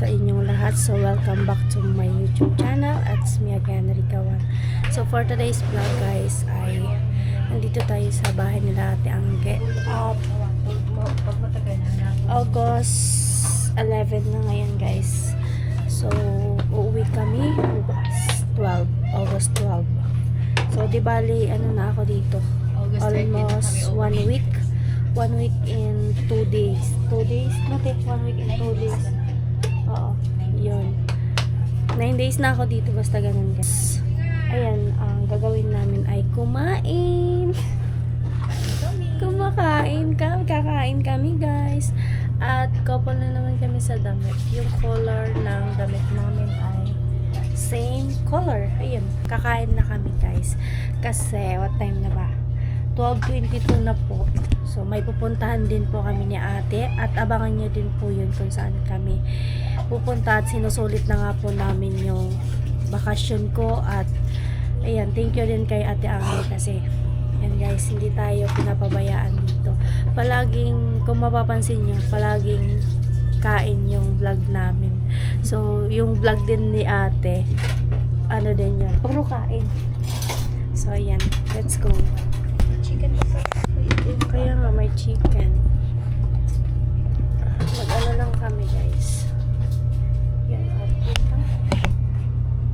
sa inyong lahat. So, welcome back to my YouTube channel. It's me again, Ricawan. So, for today's vlog guys, ay nandito tayo sa bahay nila Ate Angge. August 11 na ngayon guys. So, uuwi kami August 12. So, di bali, ano na ako dito? Almost 1 week. 1 week in 2 days. 2 days? Mati, 1 week in 2 days. Oo, yun. 9 days na ako dito, basta ganun guys. Ayan, ang gagawin namin ay kumain. Kakain kami guys. At couple na naman kami sa damit. Yung color ng damit namin ay same color. Ayan, kakain na kami guys. Kasi, what time na ba? 12:22 na po. So, may pupuntahan din po kami ni ate at abangan nyo din po yun kung saan kami pupunta at sinusulit na nga po namin yung bakasyon ko at ayan, thank you din kay Ate Angge kasi yan guys, hindi tayo pinapabayaan dito. Palaging, kung mapapansin nyo, palaging kain yung vlog namin. So, yung vlog din ni ate, ano din yun, puro kain. So, ayan, let's go. Chicken kaya nga may chicken. Mag-ano lang kami guys. Yan,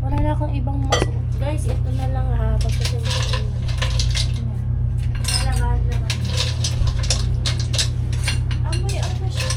wala na akong ibang masuk. Guys, ito na lang ha. Pagkasin ko na. Wala naman. Amoy, ano siya?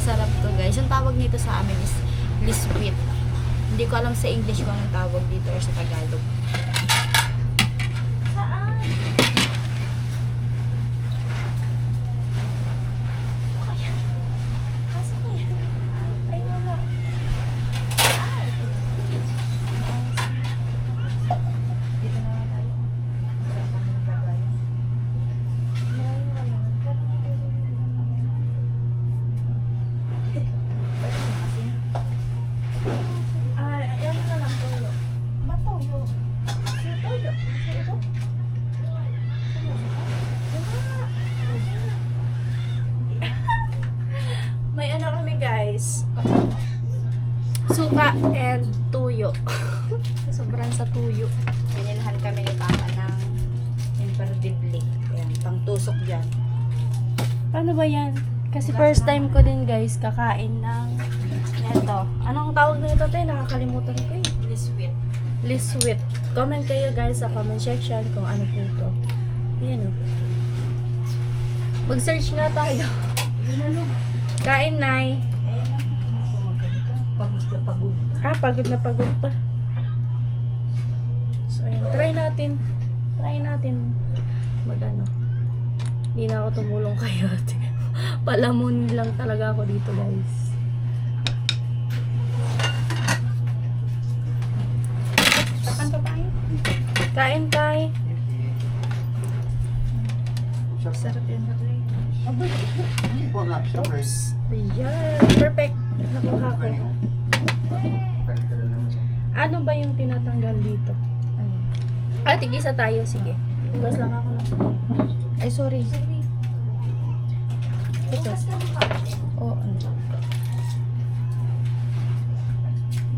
Masarap to guys. Yung tawag nito sa amin is liswit. Hindi ko alam sa English kung anong tawag dito or sa Tagalog. Saan? Ayan. Asa ko yan? Ay, wala. Dito na tayo. May ano kami guys, suka and tuyo. Sobrang sa tuyo. Binilhan kami ni Papa ng imperdibly. Ayan, pang tusok dyan. Paano ba yan? Kasi first time ko din guys kakain ng ito. Anong tawag na ito tayo? Nakakalimutan ko eh. Liswit. Liswit. Comment kayo guys sa comment section kung ano po ito. Ayan o. Mag-search nga tayo. Kain, Nay. Pagod na pagod. Pagod na pagod pa. So, ayan. Try natin. Mag-ano. Hindi na ako tumulong kayo. Palamon lang talaga ako dito, guys. Takan pa tayo. Kain, Tay. Sarap yan. Oops. Ayan. Perfect. Nakuha ko. Ano ba yung tinatanggal dito? Ano? Tigisa tayo. Sige. Hugas lang ako lang. Ay, sorry. Ito. Oh, ano?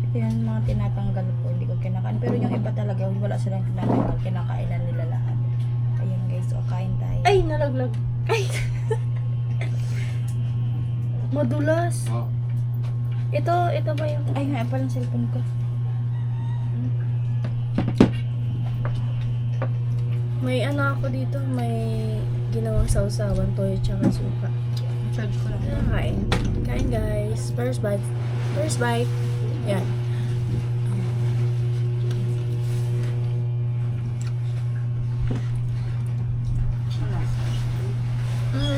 Ito yung mga tinatanggal ko. Hindi ko kinakain. Pero yung iba talaga, wala silang tinatanggal. Kinakailan nila lahat. Ayan guys. So, kain tayo. Ay, nalaglag. Ay! Madulas. Oh. Ito ba yung... Ay, nga palang cellphone ko. May ano ako dito, may ginawang sausawan, toyo, tsaka suka. Charge ko lang. Kain guys. First bite. Yan.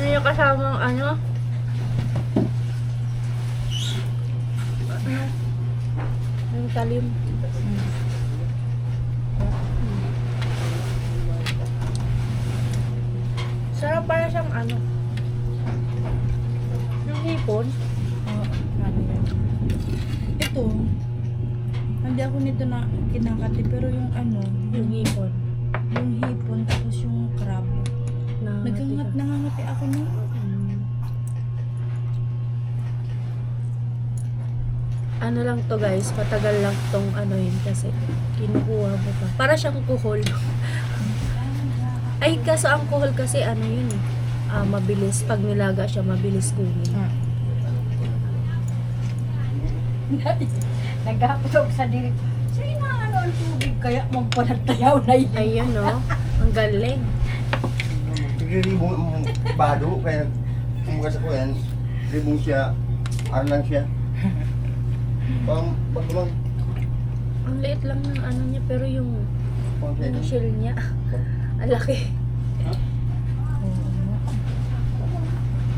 Yung kasamang ano? Yung talim. Pero para siyang ano, yung hipon. Oo, ano yan. Ito, hindi ako nito na kinakati, pero yung ano, Yung hipon. yung hipon, tapos yung crab. Nangangati ako nun. Ano lang to guys, matagal lang tong ano yun kasi kinukuha mo pa. Para siyang kuhol. Ay, kaso ang kuhol kasi ano yun eh. Mabilis. Pag nilaga siya, mabilis kunin. Ah. Nagkaputog sa diri. Sino ano ang tubig kaya magpanagtayaw na yun? Ayun no. Ang galing. Ribong bado kaya kumukas ako yan. Ribong siya. Ano lang siya. Pag Ang liit lang ng ano niya, pero yung shell niya, ang laki.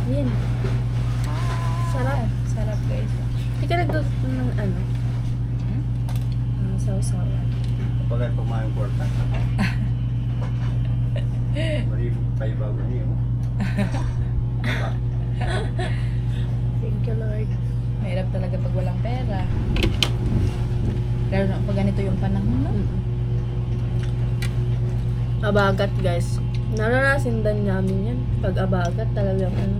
Yan. Sarap. Sarap guys. Hindi ka nagluto ng ano? Sausawan. Pag ay pumayang kwarta. Maribog tayo bago niyo. Thank you, Lord. Mahirap talaga pag walang pera. Lalo na pag ganito yung panahon, no? Abagat, guys. Naranasan din namin yan. Pag abagat, talagang ano.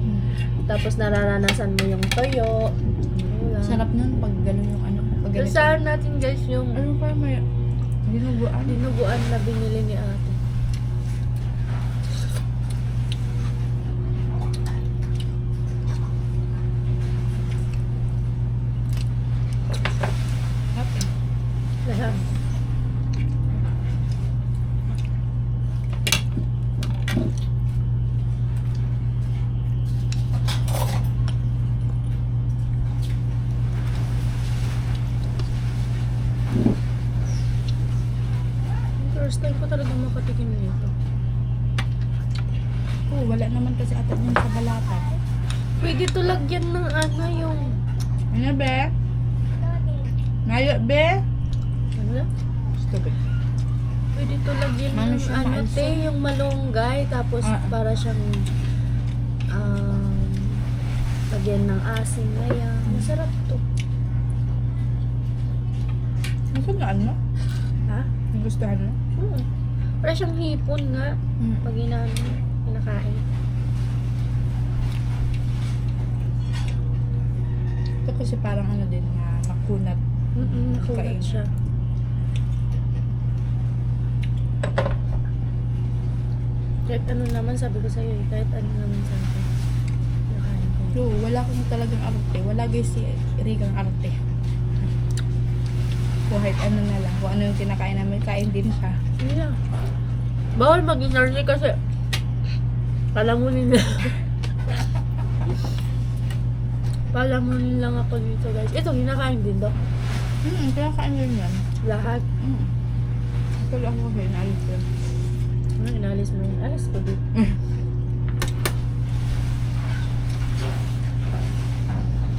Tapos nararanasan mo yung toyo. Wala. Sarap nun pag gano'n yung ano. Pag ganito. Saan natin, guys, yung Ano pa may dinuguan? dinuguan na binili ni ate. Okay. Lahat. First time ko talaga makatikim nito. Oh, wala naman kasi atat yun sa balata. Pwede to lagyan ng ano yung... Ano be? Mayo be? Ano? Stupid. Pwede to lagyan Ano ng siya, ano maalsa? te, yung malunggay. Tapos para siyang... lagyan ng asin na yan. Masarap to. Nagustuhan mo? Ha? Nagustuhan mo? Para siyang hipon nga. Pag kinakain. Ito kasi parang ano din na makunat. Nakulat Kain. siya. Kahit ano naman, sabi ko sa'yo eh. Kahit ano naman sabi ko. Nakain ko. So, wala akong talagang arte. Wala guys si Rigang arte. Kahit ano na lang. Kung ano yung kinakain namin, kain din siya. Yeah. Bawal mag-energy kasi palamunin lang. Palamunin lang ako dito guys. Ito, hinakain din daw. Kinakain din yan. Lahat. Ito lang ako kayo, naalis ko. Ano, inalis mo yun? Alas ko dito.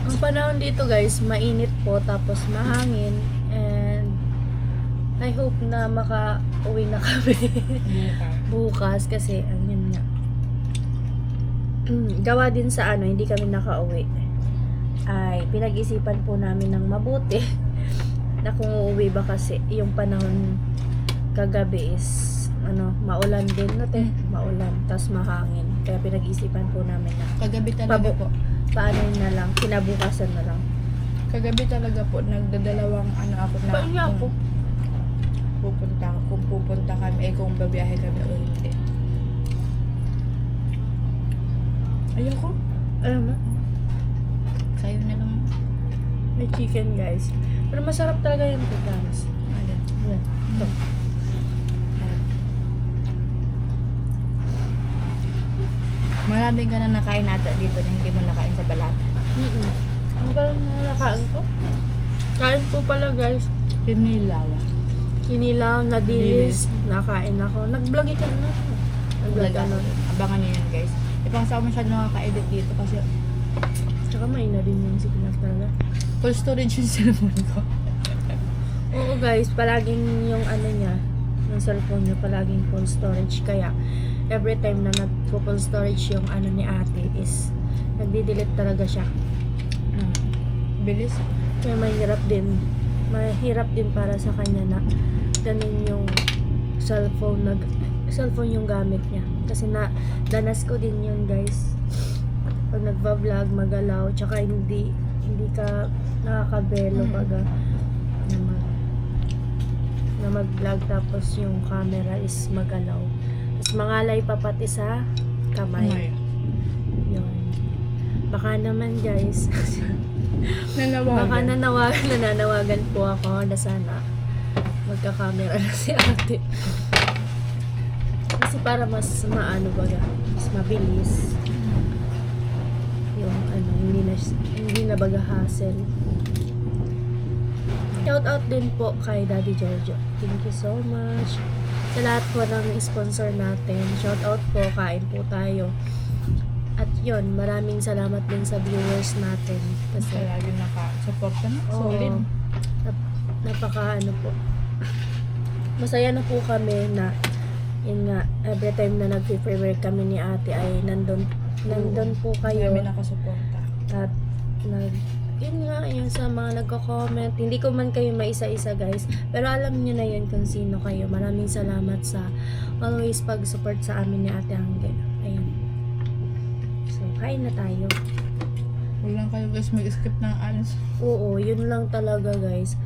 Ang panahon dito guys, mainit po tapos mahangin and I hope na maka-uwi na kami bukas kasi ano yun nga. Gawa din sa ano, hindi kami naka-uwi. Ay, pinag-isipan po namin ng mabuti na kung uuwi ba kasi yung panahon kagabi is ano, maulan din no te, maulan, tas mahangin. Kaya pinag-isipan po namin na Kagabi talaga po. paano na lang, kinabukasan na lang. Kagabi talaga po, nagdadalawang ano ako na Paano nga ako? kung pupunta kami, kung babiyahe kami o hindi. Ayoko. Alam mo, Sayo na lang. may chicken guys. Pero masarap talaga yung pagkakas. Ano? Yeah. Ito. Marami ka na nakain nata dito na hindi mo nakain sa balat. Ang galing na nakain ko. Kain po pala guys. Pinilaw. Kinilaw, nadilis, nakain ako. Nag-vlog ka na. Nag-vlog ka na. Abangan niyo yan guys. Ipang sa ako masyado nakaka-edit dito kasi Tsaka may na din yung signal talaga. full storage yung cellphone ko. Oo guys, palaging yung ano niya, yung cellphone niya, palaging full storage. Kaya, every time na full storage yung ano ni ate is nagdi-delete talaga siya. Bilis. Kaya mahirap din para sa kanya na ganun yung cellphone yung gamit niya. Kasi danas ko din yun guys. Pag nagva-vlog, magalaw, tsaka hindi ka nakakabelo baga na mag-vlog tapos yung camera is magalaw. Tapos mangalay pa pati sa kamay. Yun. Baka naman guys, baka nananawagan po ako na sana magka-camera na si ate. Kasi para mas maano baga, mas mabilis. Yung ano, hindi na baga hassle. Shout out din po kay Daddy Giorgio. Thank you so much. Sa lahat po ng sponsor natin. Shout out po, kain po tayo. At yun, maraming salamat din sa viewers natin. Kasi Lagi naka-support ka na. oo, Solid. napaka ano po. Masaya na po kami na yun nga, every time na nag-prepare kami ni ate ay nandun po kayo. Kami nakasuporta. At yun nga, yun sa mga nagko-comment. Hindi ko man kayo maisa-isa guys, pero alam niyo na yun kung sino kayo. Maraming salamat sa always pag-support sa amin ni Ate Angge. Ayun. So, kain na tayo. Huwag lang kayo guys mag-skip ng ads. Oo, yun lang talaga guys.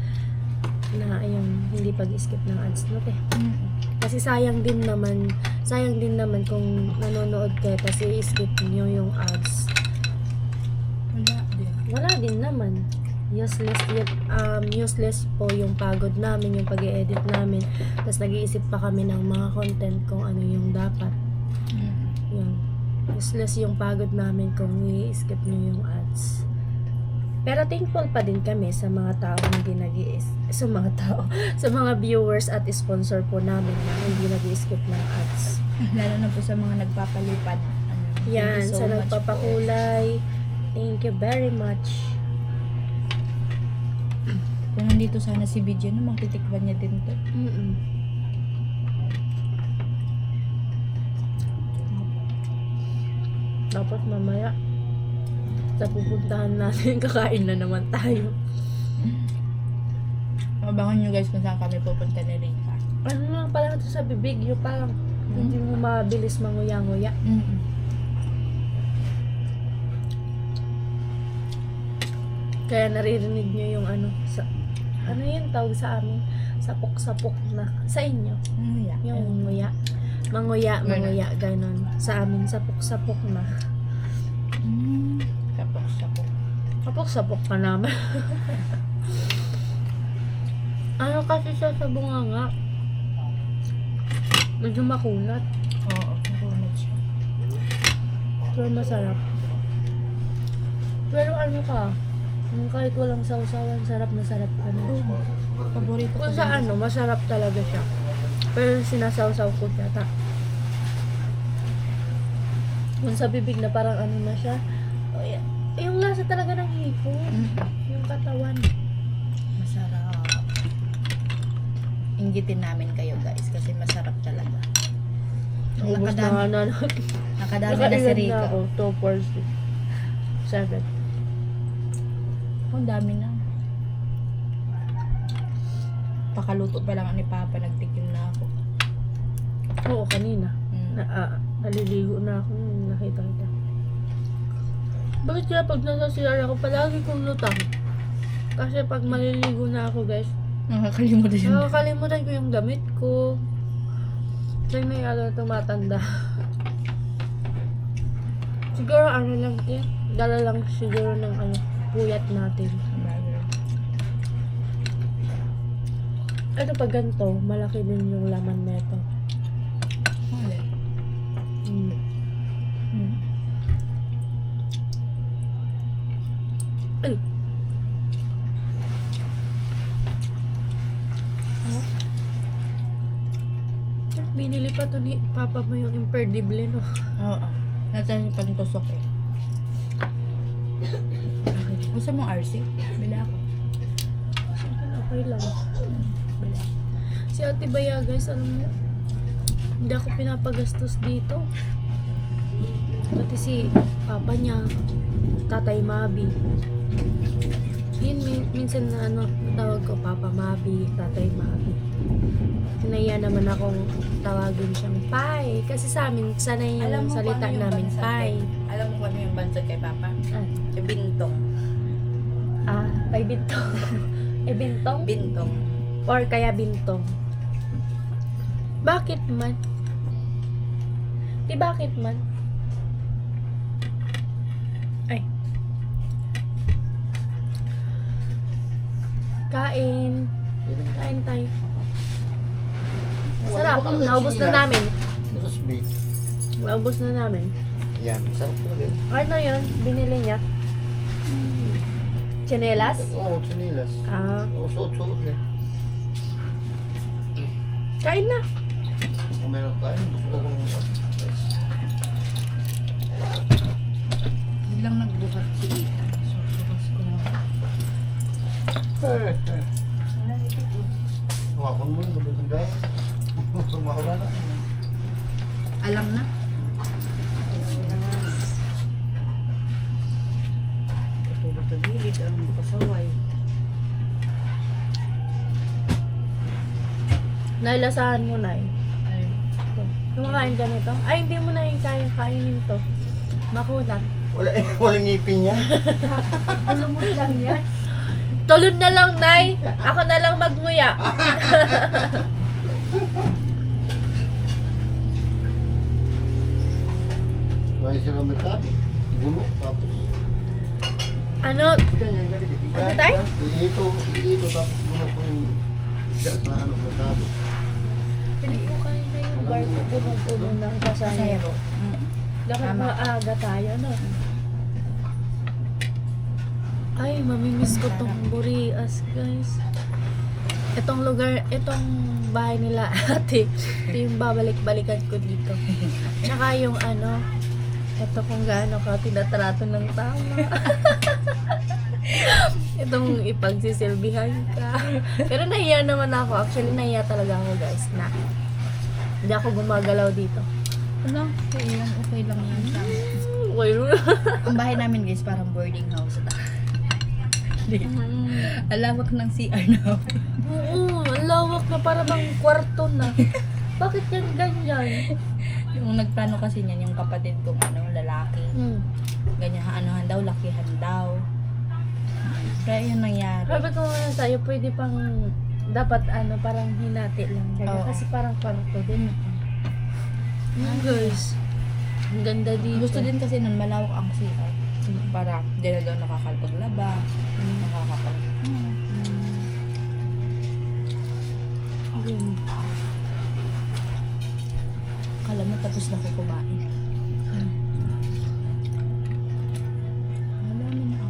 Na ayun, hindi pag-skip ng ads no, te. Kasi sayang din naman kung nanonood kayo kasi skip niyo yung ads. Wala din naman. Useless po yung pagod namin, yung pag-i-edit namin. Tapos nag-iisip pa kami ng mga content kung ano yung dapat. Yun. Useless yung pagod namin kung i-skip nyo yung ads. Pero thankful pa din kami sa mga tao hindi sa mga viewers at sponsor po namin na hindi nag-skip ng ads. Lalo na po sa mga nagpapalipad. Yan, Thank you so sa much nagpapakulay. Thank you very much. Kung nandito sana si Bidyo, no, magtitikban niya din to. Dapat mamaya sa pupuntahan natin, kakain na naman tayo. Abangan nyo guys kung saan kami pupunta ni Rika. Ano lang pala ito sa bibig, yung parang hindi mo mabilis manguya-nguya. Kaya naririnig nyo yung ano, ano yun tawag sa amin? Sapok-sapok na. Sa inyo? Yung nguya. Manguya, ganon. Sa amin, sapok-sapok na. Sapok-sapok. Sapok-sapok pa naman. Ano kasi siya sa bunganga? Medyo makunat. Oo, makunat siya. Pero masarap. Pero ano ka? Kahit walang sausawan, sarap na sarap ka na. Paborito ko Kung sa ano, masarap talaga siya. Pero sinasawsaw ko siya. Kung sa bibig na parang ano na siya. Oh, yung lasa talaga ng hipon. Yung katawan. Masarap. Inggitin namin kayo guys kasi masarap talaga. Ubus na nga na. Nakadami na si Rika. ako. 2, 4, 6, 7. Ang dami na. Pakaluto pa lang ni Papa, nagtikim na ako. Oo, kanina. Naliligo na ako nung nakita kita. Bakit kaya pag nasa CR ako, palagi kong lutang? Kasi pag maliligo na ako guys, nakakalimutan ko yung damit ko. Kasi may tumatanda. Siguro ano lang dala lang siguro ng puyat natin. Ano pag ganito, malaki din yung laman nito. Ay! Binili pa to ni Papa mo yung imperdible, no? Oo. Natin yung pagtusok eh. Gusto mo RC? Bila ako. Okay lang. Si Ate Baya guys, alam mo, hindi ako pinapagastos dito. Pati si papa niya, tatay Mabi. Yun, minsan na tawag ko Papa Mabi, tatay Mabi. Sinaya naman akong tawagin siyang Pai. Kasi sa amin, sanay yung salita namin, Pai. Alam mo kung ano yung bansag kay Papa? Ah, Bintong. Pai Bintong. Bintong? Bintong. Or kaya Bintong. Bakit man? Di bakit man? Ay. Kain. Kain tayo. Sarap. Naubos na namin. Tapos beef. Naubos na namin. Yan, sarap talaga. Ano yun? Binili niya? Chinelas? Oo, sinilas. Oo, suot-suot na. Kain na. Kung meron tayo, gusto ko kung Biglang nagbuhat si Ita. So, bukas ko na. Huwakon mo, gabagin tayo. Sumawala na. Alam na. Tutulog sa gilid ang pasaway. Nailasahan mo na eh. Ay, Kumakain ka nito? Ay, hindi mo na yung kainin to. Makunat. Walang ngipin niya. Alam mo lang yan. Tulod na lang, Nay. Ako na lang magmuya. Kaya sila magkabi. Gulo, tapos. Ano? Ganyan, ganyan. Ano tayo? Ito, tapos gulo ko yung gas na ano, magkabi. Pili ko kanina yung bar ko puno ng kasayro. Dapat Tama. maaga tayo, no? Ay, mamimiss ko tong Burias, guys. Itong lugar, itong bahay nila ate. Ito yung babalik-balikan ko dito. Tsaka yung ano, ito kung gaano ka tinatrato ng tama. Itong ipagsisilbihan ka. Pero nahiya naman ako. Actually, nahiya talaga ako, guys, na hindi ako gumagalaw dito. Ano? Okay lang yan. Well, Ang bahay namin guys, parang boarding house. Alawak ng CR na. oo, ang lawak na para bang kwarto na. Bakit yan ganyan? Yung nagplano kasi niyan, yung kapatid kong lalaki. Ganyan, anuhan daw, lakihan daw. Kaya yun nangyari. Sabi ko nga sa'yo, pwede pang, dapat parang hinati lang. Kaya Oo. kasi parang kwarto din. Guys, ang ganda dito. Gusto din kasi nun, malawak ang CR. Para di na daw nakakalpaglaba. Nakakapag... Akala mo tapos na ko kumain. Alam mo na ako.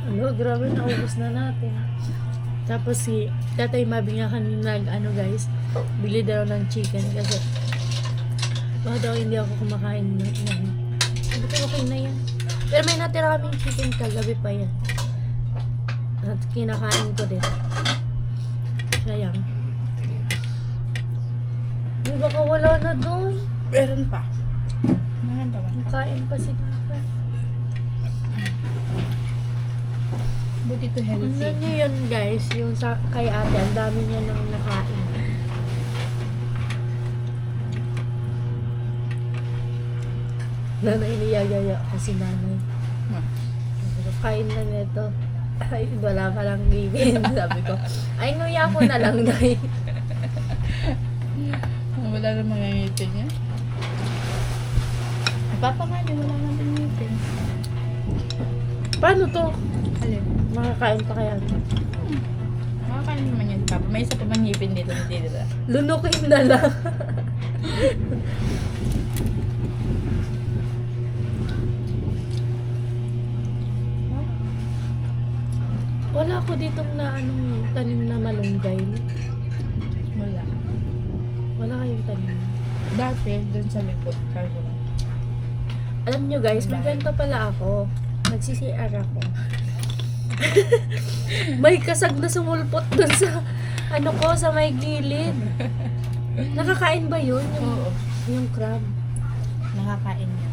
Ano, grabe, naubos na natin. Tapos si Tatay Mabi nga kanina guys, bili daw ng chicken kasi baka daw hindi ako kumakain ng yan. Sabi ko, okay na yan. Pero may natira kaming chicken kagabi pa yan. At kinakain ko din. Sayang. May baka wala na doon. Meron pa. Meron pa ba? Kain pa si Papa. Buti to Ano healthy. niyo yun guys, yung sa, kay ate, ang dami niya nang nakain. Nanay niyagaya kasi nanay. Sabi ko, kain na nito. Ay, wala pa lang bibin. Sabi ko, ay, nuya ko na lang, nay. Wala na mga ngipin niya. Papa nga, di wala na din ngipin. Paano to? Alin? Makakain pa kaya? Makakain naman yan, Papa. May isa pa bang ngipin dito na dito? Lunukin na lang. Wala ko ditong na tanim na malunggay. Wala. Wala kayong tanim. Dati, dun sa likod. Kaso lang. Alam nyo guys, may ganito pala ako. Nagsi-CR ako. May kasag na sumulpot dun sa ano ko sa may gilid. Nakakain ba yun? Oo. Yung crab. Nakakain niya.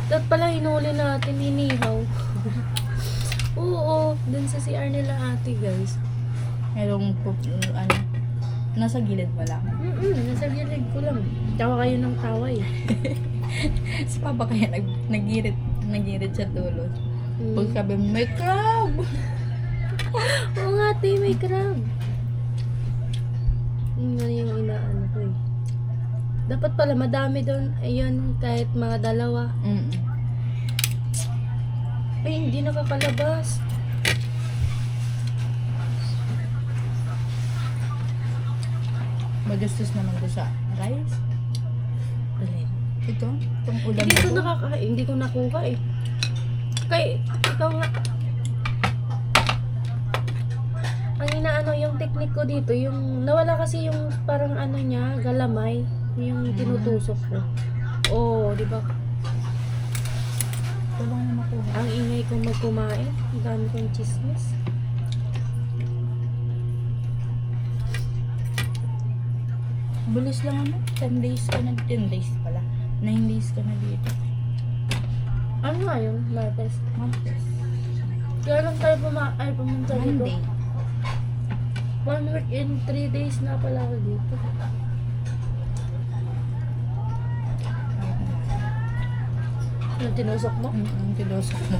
Dapat pala hinuli natin, hinihaw. Oo, dun sa CR nila ate guys. Merong ano, nasa gilid mo lang. Nasa gilid ko lang. Tawa kayo ng tawa eh. Si Papa kaya nagirit sa dulo. Pag sabi mo, may crab! Oo nga ate, may crab. Yun nga yung inaano ko eh. Dapat pala madami doon. Ayun, kahit mga dalawa. Ay, hindi nakakalabas. Magastos naman ko sa rice. Alin? Ito, itong ulam Hindi ko na to. hindi ko nakuha eh. Kay, ikaw nga. Ang inaano, yung technique ko dito, yung nawala kasi yung parang ano niya, galamay, yung tinutusok ko. Oh, di ba? Ito lang na makuha. Ang ingay kong magkumain, ang dami kong chismis. Bilis lang ano, 10 days ka na, 10 days pala. 9 days ka na dito. Ano nga yun, Martes? Months. Kaya lang tayo pumunta dito. Monday. 1 week in 3 days na pala ako dito. Yung tinusok mo? Ang tinusok mo.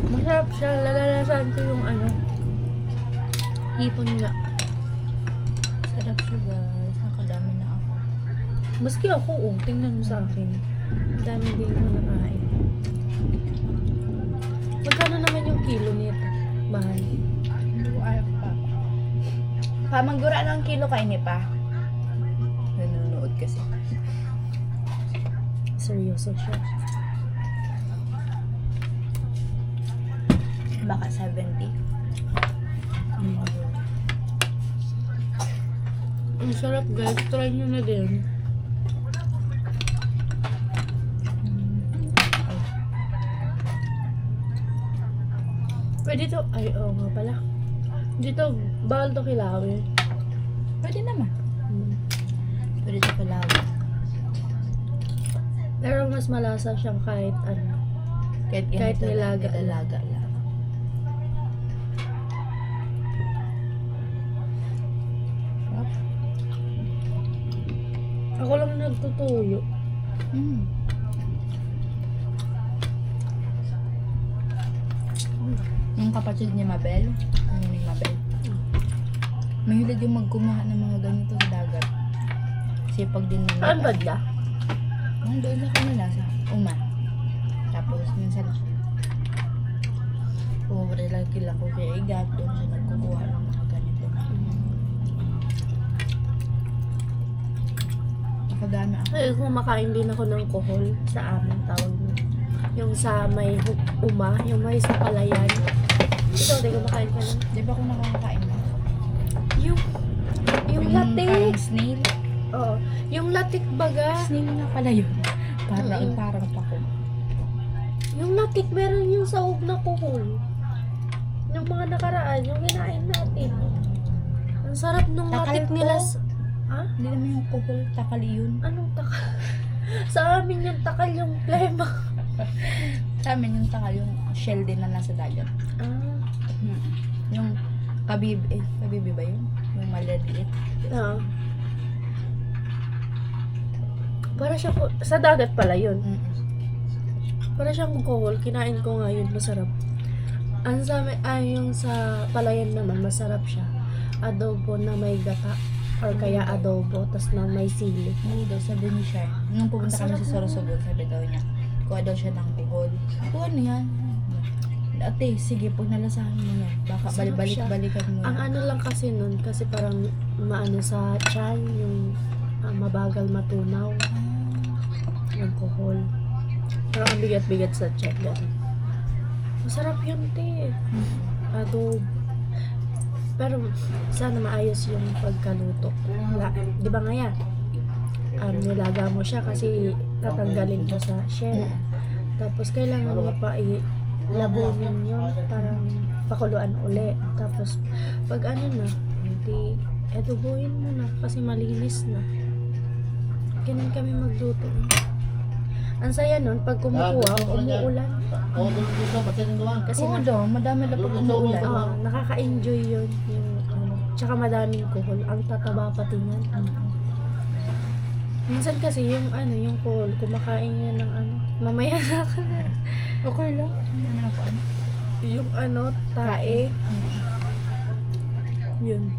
Masarap siya. Lalalasan ko yung ano. Hipon nga. Sarap siya guys. Nakadami na ako. Maski ako, tingnan mo sa akin. Ang dami din ko nakain. Magkano naman yung kilo nito? Mahal. Hindi ko alam pa. Pamagura ng kilo kain ni pa. Nanonood kasi. Seryoso siya. Baka 70. Ang sarap guys. Try nyo na din. Pwede to. Ay, oo nga pala. Dito, bawal to kilawin. Pwede naman. Pwede sa Palawan. Pero mas malasa siyang kahit ano. Kahit Kahit nilaga lang. nilaga lang. Sarap. Ako lang nagtutuyo. Yung kapatid ni Mabel, ano ni Mabel? Mahilig yung magkumaha ng mga ganito sa dagat. Sipag din ng Saan ba niya? Doon sa kanila sa Uma. Tapos minsan pumupunta lang kila ko kaya Igat, doon siya nagkukuha ng mga ganito. Nakadami ako. Ay, kumakain din ako ng kohol sa amin tawag mo. Yung sa may uma, yung may sa palayan. Ito, di kumakain ka lang. Di ba kung nakakain na? Yung parang latik. snail. Oo. Yung latik baga. Snail nga pala yun. Mm-mm. Parang pako. Yung latik, meron yung sahog na kohol. Yung mga nakaraan, yung kinain natin. Ang sarap nung Takal latik po. nila. Ha? Hindi naman yung kuhol, takali yun. Anong takal? Sa amin yung takal yung plema. Sa amin yung takal, yung shell din na nasa dagat. Ah. Yung kabibi ba yun? Yung maliliit. Oo. Para siya sa dagat pala yun. Para siyang kohol, kinain ko nga yun, masarap. Ang sa amin, yung sa palayan naman, masarap siya. Adobo na may gata. Or kaya adobo, tas na may sili. Hindi daw, sabi ni Shar. Nung pupunta kami Sarap sa Sorsogon, sabi daw niya, kuha daw siya ng kuhol. Kuha ano yan? Ate, sige, pag nalasahan mo yan, baka Sarap balik-balikan mo Ang yan. ano lang kasi nun, kasi parang maano sa tiyan, yung mabagal matunaw, yung kohol. Parang ang bigat-bigat sa tiyan. Ganun. Masarap yun, te. Adobo. Pero sana maayos yung pagkaluto. Di ba nga yan? Nilaga mo siya kasi tatanggalin mo sa shell. Tapos kailangan mo pa labunin yun, parang pakuluan uli. Tapos, pag ano na, hindi, edubuhin mo na kasi malinis na. Ganun kami magluto. Ang saya nun, pag kumukuha, umuulan. Kasi Oo daw, madami na pag umuulan. nakaka-enjoy yun. Yung, tsaka madaming kuhol. Ang tataba pati niyan. Minsan kasi yung yung kuhol, kumakain yan ng mamaya na ka na. Okay lang. Ano po? Yung tae. Yun.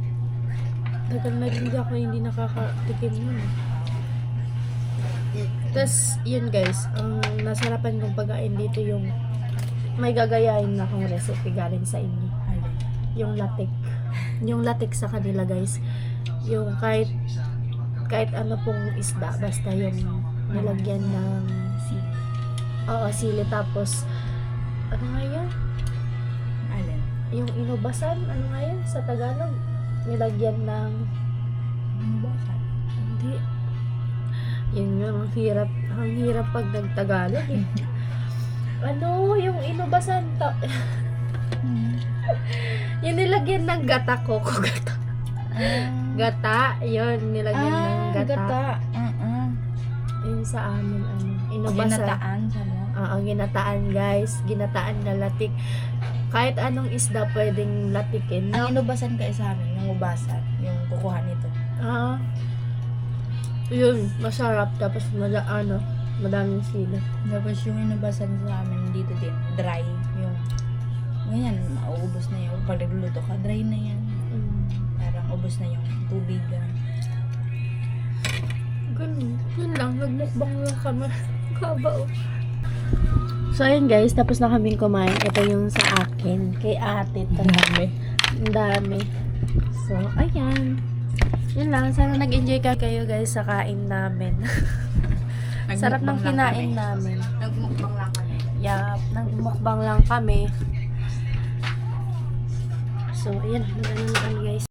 Tagal na rin ako hindi nakakatikim nun. Tapos, yun guys, ang nasarapan kong pagkain dito yung may gagayahin na akong recipe galing sa inyo. Yung latik. Yung latik sa kanila guys. Yung kahit ano pong isda, basta yung nilagyan ng sili. Tapos, ano nga yan? Alin? Yung inubasan, ano nga yan sa Tagalog? Nilagyan ng... Inubasan? Hindi. Yun nga, ang hirap pag nagtagalog eh. Yung inubasan yung nilagyan ng gata, coco gata. Gata, yun, nilagyan ng gata. Yun sa amin, inubasan. Ginataan sa mo? Oo, ginataan guys. Ginataan na latik. Kahit anong isda pwedeng latikin. Ang inubasan kayo sa amin, yung ubasan, yung kukuha nito. Yun, masarap. Tapos madaming sila. Tapos yung inubasan sa amin dito din, dry. Yung, ngayon, mauubos na yung, pag nagluluto ka, dry na yan. Parang ubos na yung tubig. Ganun. Yun lang, nagmukbang lang kami. Kabao. So, ayun guys, tapos na kaming kumain. Ito yung sa akin, kay ate. Ang dami. So, ayan. Yun lang, sana nag-enjoy kayo guys sa kain namin. Sarap ng kinain namin. Nagmukbang lang kami. Yup, nagmukbang lang kami. So, ayan, nagano na kami guys.